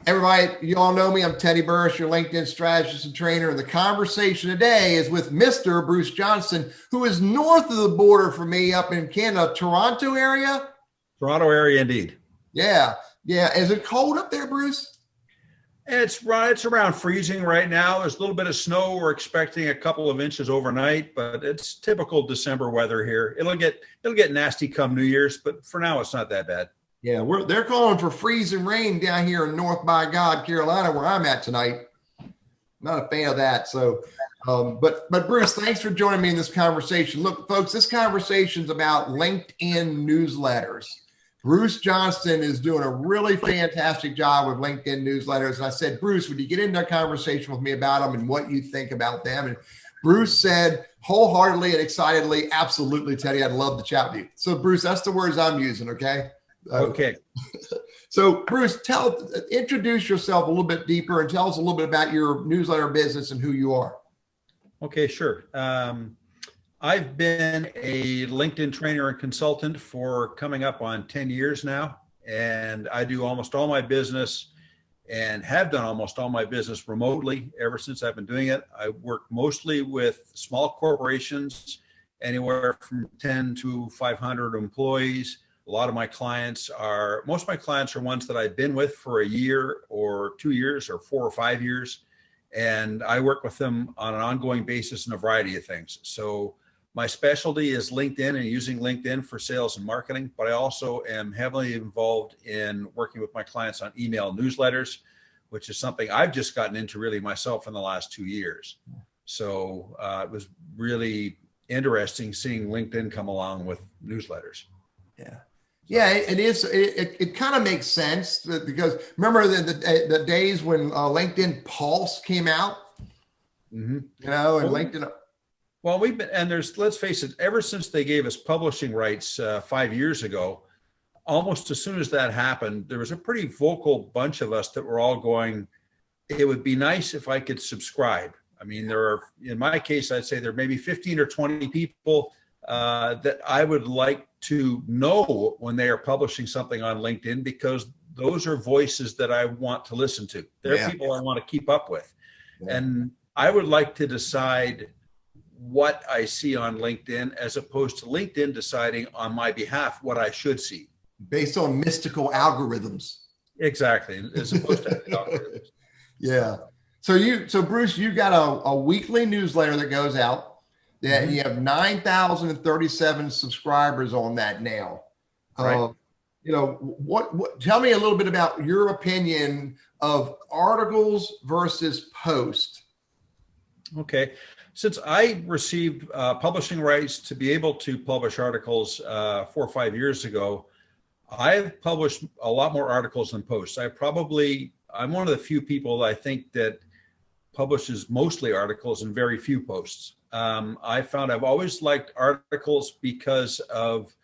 Everybody, you all know me. I'm Teddy Burriss, your LinkedIn strategist and trainer. And the conversation today is with Mr. Burriss Johnston, who is north of the border from me up in Canada, Toronto area. Toronto area, indeed. Yeah. Yeah. Is it cold up there, Burriss? It's around freezing right now. There's a little bit of snow. We're expecting a couple of inches overnight, but it's typical December weather here. It'll get nasty come New Year's, but for now it's not that bad. Yeah, they're calling for freezing rain down here in North by God, Carolina, where I'm at tonight. Not a fan of that. So, but Burriss, thanks for joining me in this conversation. Look, folks, this conversation is about LinkedIn newsletters. Burriss Johnston is doing a really fantastic job with LinkedIn newsletters. And I said, Burriss, would you get into a conversation with me about them and what you think about them? And Burriss said wholeheartedly and excitedly, absolutely, Teddy, I'd love to chat with you. So, Burriss, that's the words I'm using, okay? Okay. So, Burriss, introduce yourself a little bit deeper and tell us a little bit about your newsletter business and who you are. Okay, sure. I've been a LinkedIn trainer and consultant for coming up on 10 years now, and I do almost all my business and have done almost all my business remotely ever since I've been doing it. I work mostly with small corporations, anywhere from 10 to 500 employees. Most of my clients are ones that I've been with for a year or 2 years or 4 or 5 years. And I work with them on an ongoing basis in a variety of things. So my specialty is LinkedIn and using LinkedIn for sales and marketing, but I also am heavily involved in working with my clients on email newsletters, which is something I've just gotten into really myself in the last 2 years. So it was really interesting seeing LinkedIn come along with newsletters. Yeah. Yeah, it is. It kind of makes sense because remember the days when LinkedIn Pulse came out, and LinkedIn. Well, let's face it, ever since they gave us publishing rights 5 years ago, almost as soon as that happened, there was a pretty vocal bunch of us that were all going, it would be nice if I could subscribe. I mean, in my case, I'd say there may be 15 or 20 people that I would like to know when they are publishing something on LinkedIn, because those are voices that I want to listen to. They're people I want to keep up with. Yeah. And I would like to decide what I see on LinkedIn as opposed to LinkedIn deciding on my behalf what I should see. Based on mystical algorithms. Exactly, as opposed to algorithms. Yeah. So Burriss, you got a weekly newsletter that goes out. Yeah, you have 9,037 subscribers on that now. Right. What? Tell me a little bit about your opinion of articles versus post. Okay, since I received publishing rights to be able to publish articles 4 or 5 years ago, I've published a lot more articles than posts. I'm one of the few people I think that publishes mostly articles and very few posts. I found I've always liked articles because of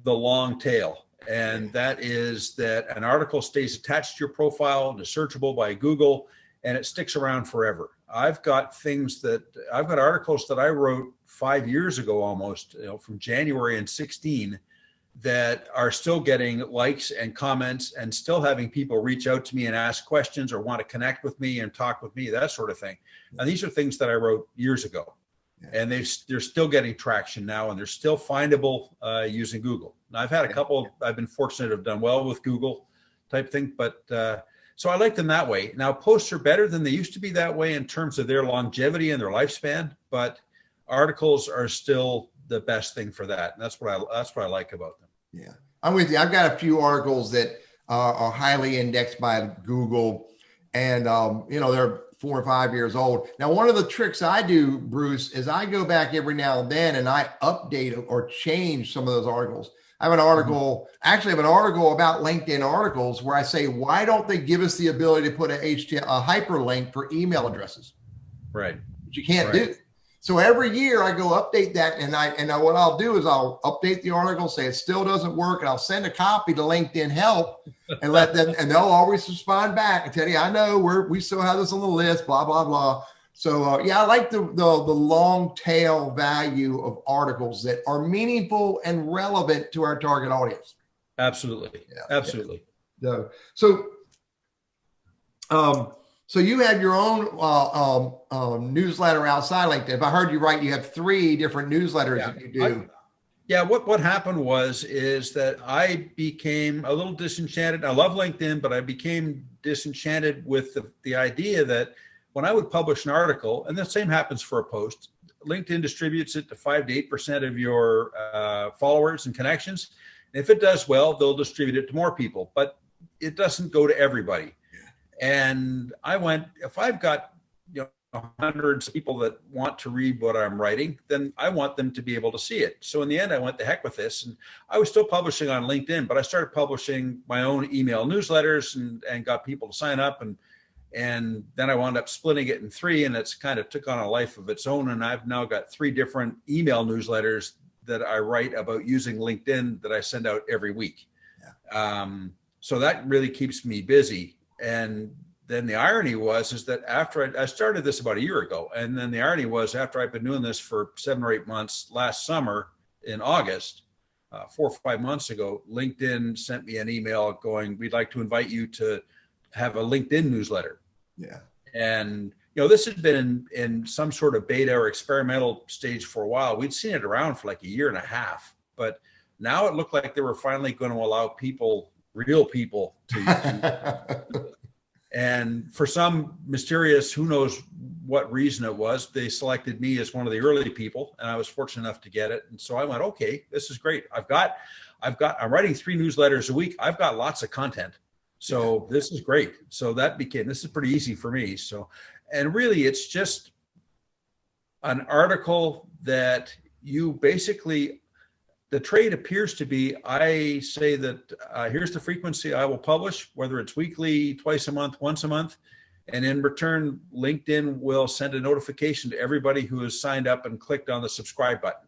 the long tail. And that is that an article stays attached to your profile and is searchable by Google, and it sticks around forever. I've got articles that I wrote 5 years ago, almost, from January in 16, that are still getting likes and comments and still having people reach out to me and ask questions or want to connect with me and talk with me, that sort of thing. And these are things that I wrote years ago. And they're still getting traction now, and they're still findable using Google. Now, I've had a couple, I've been fortunate to have done well with Google type thing, but so I like them that way. Now, posts are better than they used to be that way in terms of their longevity and their lifespan, but articles are still the best thing for that. And that's what I like about them. Yeah, I'm with you. I've got a few articles that are highly indexed by Google, and they're 4 or 5 years old. Now, one of the tricks I do, Burriss, is I go back every now and then and I update or change some of those articles. I have an article, about LinkedIn articles where I say, why don't they give us the ability to put a hyperlink for email addresses? Right. Which you can't do. So every year I go update that, and what I'll do is I'll update the article, say it still doesn't work, and I'll send a copy to LinkedIn Help and let them, and they'll always respond back and tell you, I know we still have this on the list, blah, blah, blah. So I like the long tail value of articles that are meaningful and relevant to our target audience. Absolutely. Yeah. Absolutely. Yeah. So So you have your own newsletter outside LinkedIn. If I heard you right, you have 3 different newsletters Yeah. that you do. Yeah, what happened is that I became a little disenchanted. I love LinkedIn, but I became disenchanted with the idea that when I would publish an article, and the same happens for a post, LinkedIn distributes it to 5 to 8% of your followers and connections. And if it does well, they'll distribute it to more people, but it doesn't go to everybody. And I went, if I've got, hundreds of people that want to read what I'm writing, then I want them to be able to see it. So in the end, I went the heck with this, and I was still publishing on LinkedIn, but I started publishing my own email newsletters and got people to sign up, and then I wound up splitting it in 3, and it's kind of took on a life of its own. And I've now got 3 different email newsletters that I write about using LinkedIn that I send out every week. Yeah. So that really keeps me busy. And then the irony is that after I started this about a year ago, and then the irony was after I've been doing this for 7 or 8 months, last summer in August, 4 or 5 months ago, LinkedIn sent me an email going, "We'd like to invite you to have a LinkedIn newsletter." Yeah. And this had been in some sort of beta or experimental stage for a while. We'd seen it around for like a year and a half, but now it looked like they were finally going to allow real people to and for some mysterious, who knows what reason it was, they selected me as one of the early people, and I was fortunate enough to get it. And so I went, okay, this is great. I'm writing 3 newsletters a week. I've got lots of content. So this is great. So this is pretty easy for me. So, and really it's just an article that you basically, the trade appears to be, I say that here's the frequency I will publish, whether it's weekly, twice a month, once a month. And in return, LinkedIn will send a notification to everybody who has signed up and clicked on the subscribe button.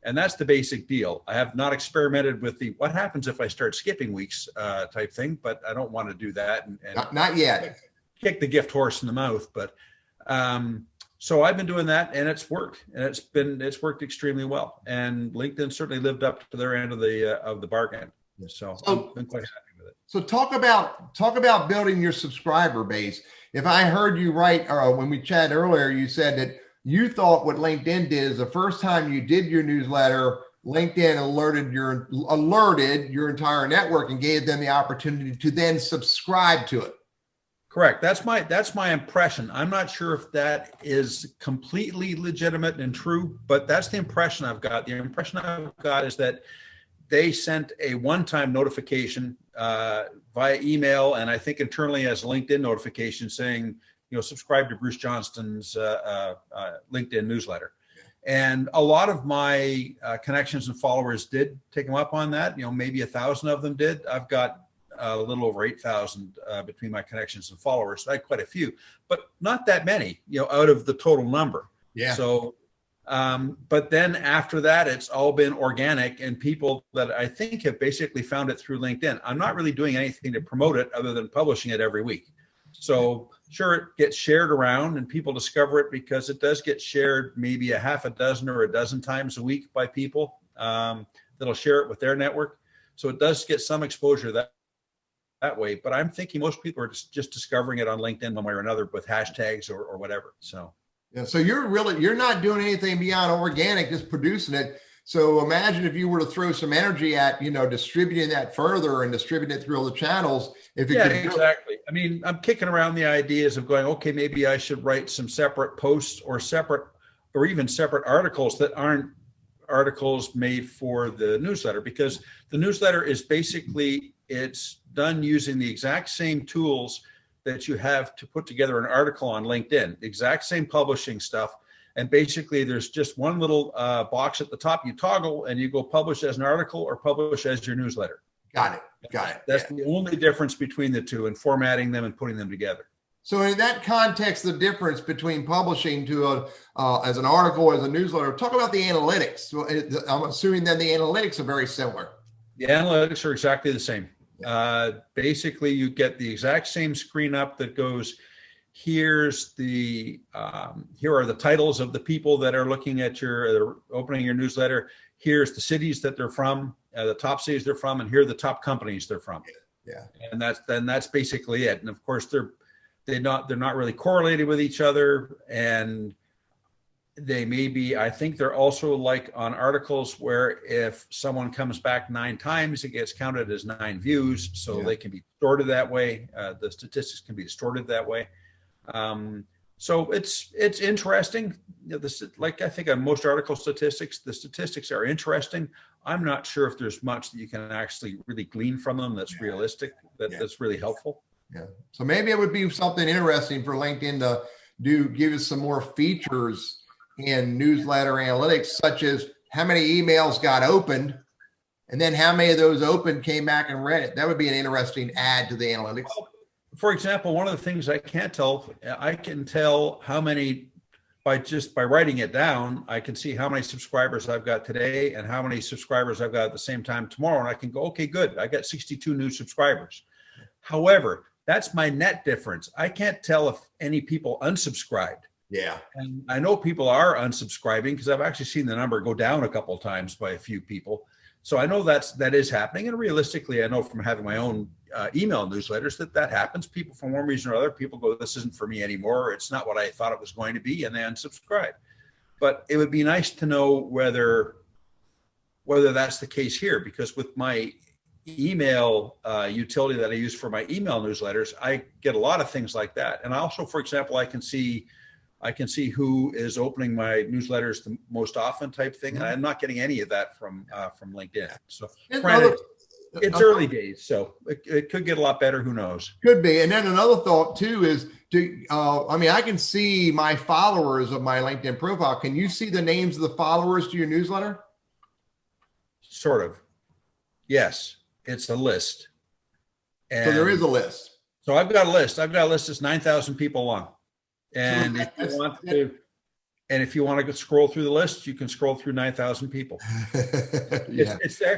And that's the basic deal. I have not experimented with the what happens if I start skipping weeks type thing, but I don't want to do that. And not yet. Kick the gift horse in the mouth. But so I've been doing that, and it's worked, and it's worked extremely well. And LinkedIn certainly lived up to their end of the bargain. So I've been quite happy with it. So talk about building your subscriber base. If I heard you right, or when we chatted earlier, you said that you thought what LinkedIn did is the first time you did your newsletter, LinkedIn alerted your entire network and gave them the opportunity to then subscribe to it. Correct. That's my impression. I'm not sure if that is completely legitimate and true, but that's the impression I've got. The impression I've got is that they sent a one-time notification via email, and I think internally as a LinkedIn notification saying, subscribe to Burriss Johnston's LinkedIn newsletter. And a lot of my connections and followers did take them up on that. Maybe 1,000 of them did. I've got a little over 8,000 between my connections and followers. So I had quite a few, but not that many, out of the total number. Yeah. So, but then after that, it's all been organic, and people that I think have basically found it through LinkedIn. I'm not really doing anything to promote it other than publishing it every week. So sure, it gets shared around and people discover it because it does get shared maybe a half a dozen or a dozen times a week by people that'll share it with their network. So it does get some exposure that way, but I'm thinking most people are just discovering it on LinkedIn one way or another with hashtags or whatever. So yeah, so you're not doing anything beyond organic, just producing it. So imagine if you were to throw some energy at distributing that further and distribute it through all the channels. Exactly. I mean, I'm kicking around the ideas of going, okay, maybe I should write some separate posts or even separate articles that aren't articles made for the newsletter, because the newsletter is basically, it's done using the exact same tools that you have to put together an article on LinkedIn, the exact same publishing stuff. And basically there's just one little box at the top you toggle and you go publish as an article or publish as your newsletter. Got it. That's the only difference between the two, and formatting them and putting them together. So in that context, the difference between publishing to as an article, as a newsletter, talk about the analytics. So I'm assuming then the analytics are very similar. The analytics are exactly the same. Basically, you get the exact same screen up that goes, here are the titles of the people that are looking at opening your newsletter. Here's the cities that they're from, the top cities they're from, and here are the top companies they're from. Yeah. And that's basically it. And of course, they're not really correlated with each other, and they may be, I think they're also like on articles where if someone comes back 9 times, it gets counted as 9 views. So they can be distorted that way. The statistics can be distorted that way. So it's interesting. Like I think on most article statistics, the statistics are interesting. I'm not sure if there's much that you can actually really glean from them that's realistic, that's really helpful. Yeah. So maybe it would be something interesting for LinkedIn to give us some more features in newsletter analytics, such as how many emails got opened and then how many of those opened came back and read it. That would be an interesting add to the analytics. For example, one of the things I can tell how many by writing it down. I can see how many subscribers I've got today and how many subscribers I've got at the same time tomorrow. And I can go, okay, good. I got 62 new subscribers. However, that's my net difference. I can't tell if any people unsubscribed. Yeah. And I know people are unsubscribing because I've actually seen the number go down a couple of times by a few people. So I know that is happening. And realistically, I know from having my own email newsletters that happens. People, for one reason or other, people go, this isn't for me anymore. It's not what I thought it was going to be. And they unsubscribe. But it would be nice to know whether that's the case here, because with my email utility that I use for my email newsletters, I get a lot of things like that. And also, for example, I can see who is opening my newsletters the most often type thing. And I'm not getting any of that from LinkedIn. So granted, it's early days, so it could get a lot better. Who knows? Could be. And then another thought too is I can see my followers of my LinkedIn profile. Can you see the names of the followers to your newsletter? Sort of. Yes. It's a list. And so there is a list. So I've got a list. That's 9,000 people long. And if you want to scroll through the list, you can scroll through 9,000 people. It's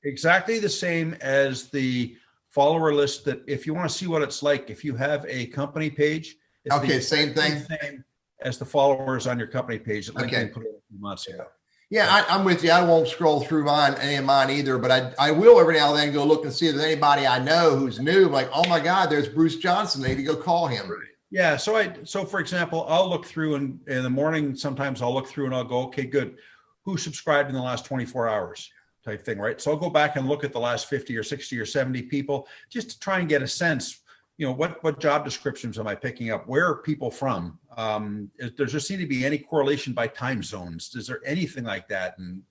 exactly the same as the follower list. That if you want to see what it's like, if you have a company page, it's same thing as the followers on your company page that LinkedIn put in a few months ago. Yeah, I'm with you. I won't scroll through any of mine either, but I will every now and then go look and see if there's anybody I know who's new. Like, oh my God, there's Burriss Johnston. I need to go call him. Yeah. So for example, I'll look through and in the morning, sometimes I'll look through and I'll go, okay, good. Who subscribed in the last 24 hours type thing, right? So I'll go back and look at the last 50 or 60 or 70 people just to try and get a sense, what job descriptions am I picking up? Where are people from? Does there seem to be any correlation by time zones? Is there anything like that? And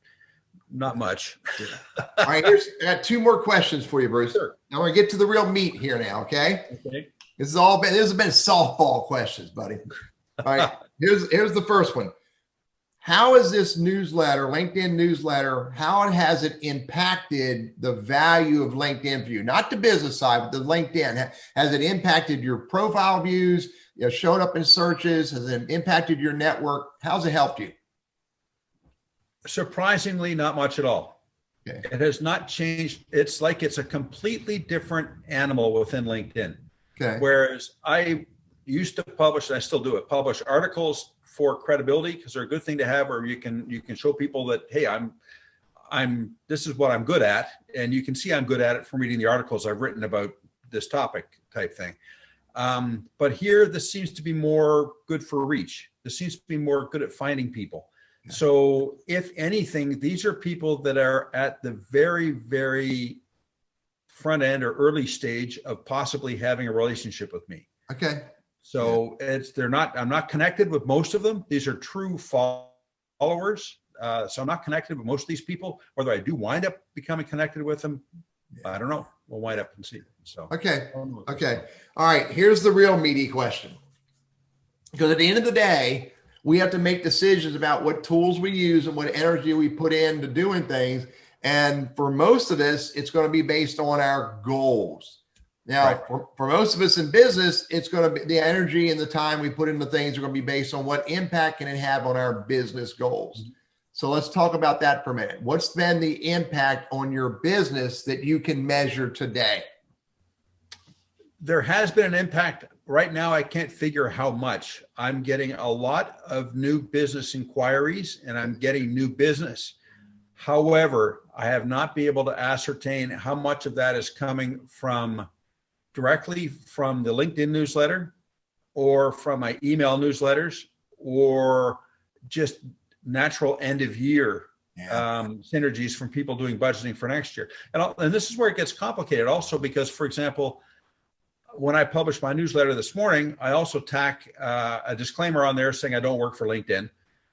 not much. All right, I got 2 more questions for you, Burriss. Sure. I want to get to the real meat here now, okay? This has been softball questions, buddy. All right, here's the first one. How is this newsletter, LinkedIn newsletter, how has it impacted the value of LinkedIn for you? Not the business side, but the LinkedIn. Has it impacted your profile views, showed up in searches? Has it impacted your network? How's it helped you? Surprisingly, not much at all. Okay. It has not changed. It's like it's a completely different animal within LinkedIn. Okay. Whereas I used to publish, and I still do it, publish articles for credibility because they're a good thing to have, where you can show people that, hey, this is what I'm good at, and you can see I'm good at it from reading the articles I've written about this topic type thing. But here, this seems to be more good for reach. This seems to be more good at finding people. Yeah. So if anything, these are people that are at the very, very front end or early stage of possibly having a relationship with me. Okay. So I'm not connected with most of them. These are true followers. So I'm not connected with most of these people. Whether I do wind up becoming connected with them, I don't know. We'll wind up and see. So okay. All right. Here's the real meaty question. Because at the end of the day, we have to make decisions about what tools we use and what energy we put into doing things. And for most of us, it's going to be based on our goals. Now, right. for most of us in business, it's going to be the energy and the time we put into things are going to be based on what impact can it have on our business goals. Mm-hmm. So let's talk about that for a minute. What's been the impact on your business that you can measure today? There has been an impact. Right now, I can't figure how much. I'm getting a lot of new business inquiries and I'm getting new business. However, I have not been able to ascertain how much of that is coming from directly from the LinkedIn newsletter or from my email newsletters or just natural end of year synergies from people doing budgeting for next year. And this is where it gets complicated also because, for example, when I published my newsletter this morning, I also tack a disclaimer on there saying I don't work for LinkedIn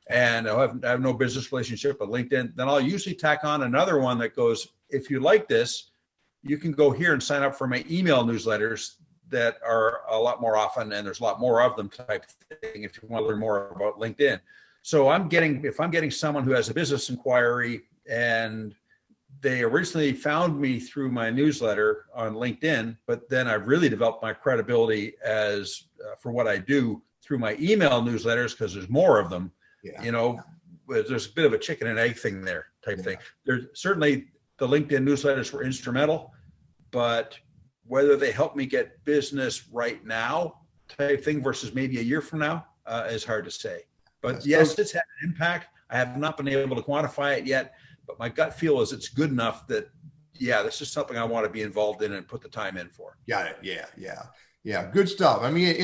and I have no business relationship with LinkedIn. Then I'll usually tack on another one that goes, if you like this, you can go here and sign up for my email newsletters that are a lot more often, and there's a lot more of them type thing if you want to learn more about LinkedIn. So if I'm getting someone who has a business inquiry and they originally found me through my newsletter on LinkedIn, but then I've really developed my credibility as for what I do through my email newsletters because there's more of them. There's a bit of a chicken and egg thing there type thing. There's certainly the LinkedIn newsletters were instrumental, but whether they help me get business right now type thing versus maybe a year from now is hard to say. But yes, it's had an impact. I have not been able to quantify it yet, but my gut feel is it's good enough that, this is something I want to be involved in and put the time in for. Got it. Yeah. Good stuff. I mean,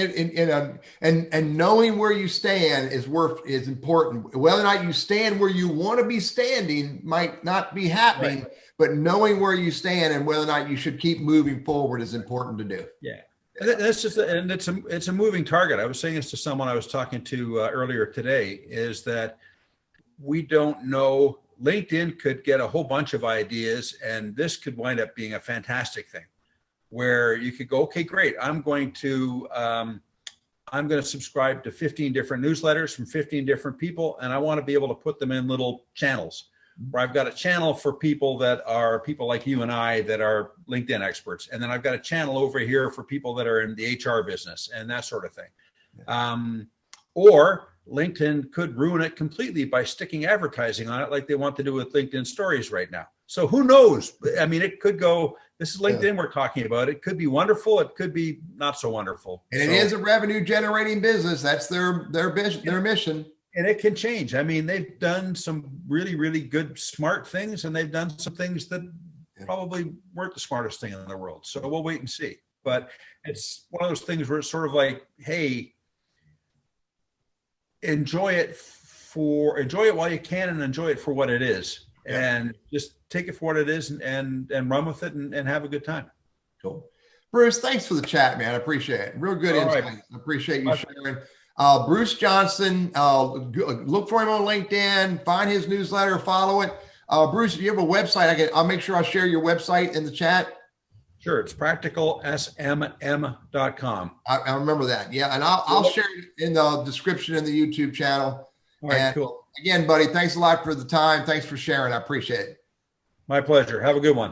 and knowing where you stand is important. Whether or not you stand where you want to be standing might not be happening, right. But knowing where you stand and whether or not you should keep moving forward is important to do. Yeah. That's just, and it's a moving target. I was saying this to someone I was talking to earlier today, is that we don't know. LinkedIn could get a whole bunch of ideas, and this could wind up being a fantastic thing, where you could go, okay, great. I'm going to subscribe to 15 different newsletters from 15 different people, and I want to be able to put them in little channels. Where I've got a channel for people that are people like you and I that are LinkedIn experts. And then I've got a channel over here for people that are in the HR business and that sort of thing. Or LinkedIn could ruin it completely by sticking advertising on it like they want to do with LinkedIn stories right now. So who knows? I mean, it could go, this is LinkedIn we're talking about. It could be wonderful. It could be not so wonderful. And it is a revenue generating business. That's their mission. And it can change. I mean, they've done some really, really good, smart things, and they've done some things that probably weren't the smartest thing in the world. So we'll wait and see. But it's one of those things where it's sort of like, hey, enjoy it while you can and enjoy it for what it is. Yeah. And just take it for what it is and run with it and have a good time. Cool. Burriss, thanks for the chat, man. I appreciate it. Real good insight. Right. I appreciate you sharing. Burriss Johnston, look for him on LinkedIn, find his newsletter, follow it. Burriss, if you have a website, I'll make sure I share your website in the chat. Sure, it's practicalsmm.com. I remember that. Yeah, and I'll share it in the description in the YouTube channel. All right, cool. Again, buddy, thanks a lot for the time. Thanks for sharing. I appreciate it. My pleasure. Have a good one.